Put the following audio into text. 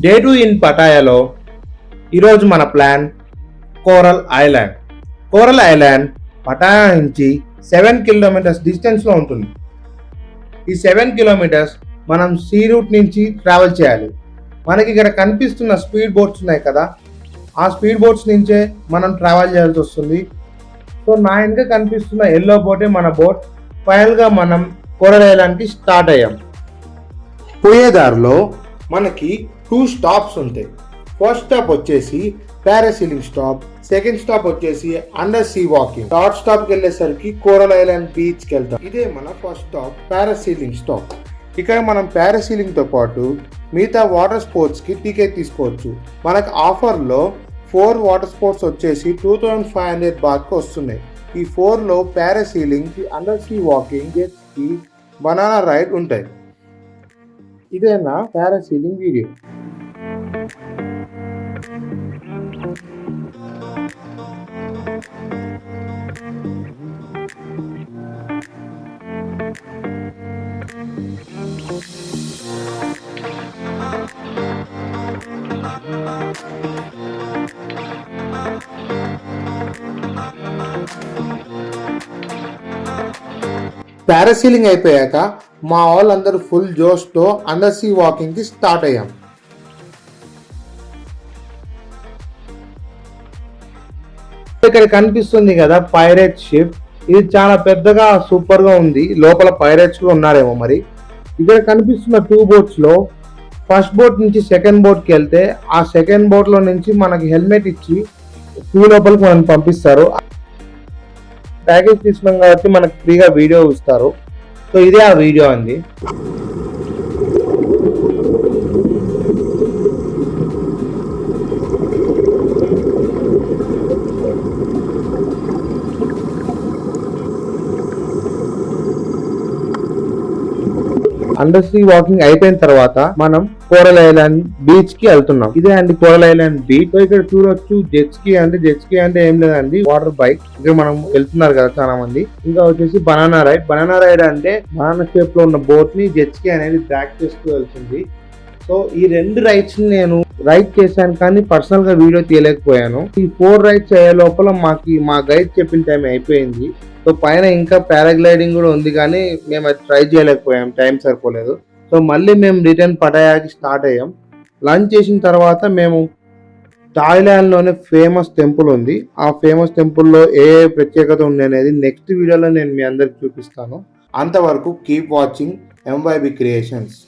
Day 2 in పటాయాలో ఈరోజు మన plan coral island. Coral island Pattaya నుంచి 7 కిలోమీటర్స్ డిస్టెన్స్లో ఉంటుంది. ఈ 7 కిలోమీటర్స్ మనం సీ రూట్ నుంచి ట్రావెల్ చేయాలి. మనకి ఇక్కడ కనిపిస్తున్న స్పీడ్ బోట్స్ ఉన్నాయి కదా, ఆ స్పీడ్ బోట్స్ నుంచే మనం ట్రావెల్ చేయాల్సి వస్తుంది. సో నా వెనుక కనిపిస్తున్న ఎల్లో బోటే మన బోట్. ఫైనల్గా మనం కోరల్ ఐలాండ్కి స్టార్ట్ అయ్యాం. పోయేదారిలో మనకి 2 స్టాప్స్ ఉంటాయి. ఫస్ట్ స్టాప్ వచ్చేసి పారాసీలింగ్ స్టాప్, సెకండ్ స్టాప్ వచ్చేసి under sea walking. Third stop కి వెళ్ళేసరికి కోరల్ ఐలాండ్ బీచ్ కి వెళ్తాం. ఇదే మన ఫస్ట్ స్టాప్ పారాసీలింగ్ స్టాప్. ఇక్కడ మనం పారాసీలింగ్ తో పాటు మిగతా వాటర్ స్పోర్ట్స్ కి టికెట్ తీసుకోవచ్చు. మనకు ఆఫర్ లో 4 వాటర్ స్పోర్ట్స్ వచ్చేసి 2500 బాత్ కి వస్తున్నాయి. ఈ 4 లో parasailing, under sea walking, jet ski, banana ride ఉంటాయి. ఇదే నా పారాసీలింగ్ వీడియో. పారాసీలింగ్ అయిపోయాక మా వాళ్ళందరూ ఫుల్ జోష్తో అండర్ సీ వాకింగ్ కి స్టార్ట్ అయ్యాం. ఇక్కడ కనిపిస్తుంది కదా పైరేట్ షిప్. ఇది చాలా పెద్దగా సూపర్ గా ఉంది. లోపల పైరేట్స్ కూడా ఉన్నారేమో మరి. ఇక్కడ కనిపిస్తున్న 2 బోట్స్ లో ఫస్ట్ బోట్ నుంచి సెకండ్ బోట్ కి వెళ్తే ఆ సెకండ్ బోట్ లో నుంచి మనకి హెల్మెట్ ఇచ్చి లోపలికి మనం పంపిస్తారు. ప్యాకేజ్ తీసుకున్నాం కాబట్టి మనకు ఫ్రీగా వీడియో ఇస్తారు. సో ఇదే ఆ వీడియో అండి. అండర్ సీ వాకింగ్ అయిపోయిన తర్వాత మనం కోరల్ ఐలాండ్ బీచ్ కి వెళ్తున్నాం. ఇదే అండి కోరల్ ఐలాండ్ బీచ్. ఇక్కడ చూడొచ్చు జెట్ స్కీ అంటే ఏం లేదండి, వాటర్ బైక్. ఇక్కడ మనం వెళ్తున్నారు కదా చాలా మంది. ఇంకా వచ్చేసి బనానా రైడ్ అంటే బనానా షేప్ లో ఉన్న బోట్ ని జెట్ స్కీ అనేది బ్యాక్ చేస్తూ వెళ్తుంది. సో ఈ 2 రైడ్స్ ని నేను రైడ్ చేశాను కానీ పర్సనల్ గా వీడియో తీయలేకపోయాను. ఈ 4 రైడ్స్ అయ్యే లోపల మా గైడ్ చెప్పిన టైం అయిపోయింది. సో పైన ఇంకా పారాగ్లైడింగ్ కూడా ఉంది కానీ మేము అది ట్రై చేయలేకపోయాం, టైం సరిపోలేదు. సో మళ్ళీ మేము రిటర్న్ పటాయాకి స్టార్ట్ అయ్యాం. లంచ్ చేసిన తర్వాత మేము థాయిలాండ్ లోనే ఫేమస్ టెంపుల్ ఉంది. ఆ ఫేమస్ టెంపుల్లో ఏ ప్రత్యేకత ఉంది అనేది నెక్స్ట్ వీడియోలో నేను మీ అందరికి చూపిస్తాను. అంతవరకు కీప్ వాచింగ్ MYB క్రియేషన్స్.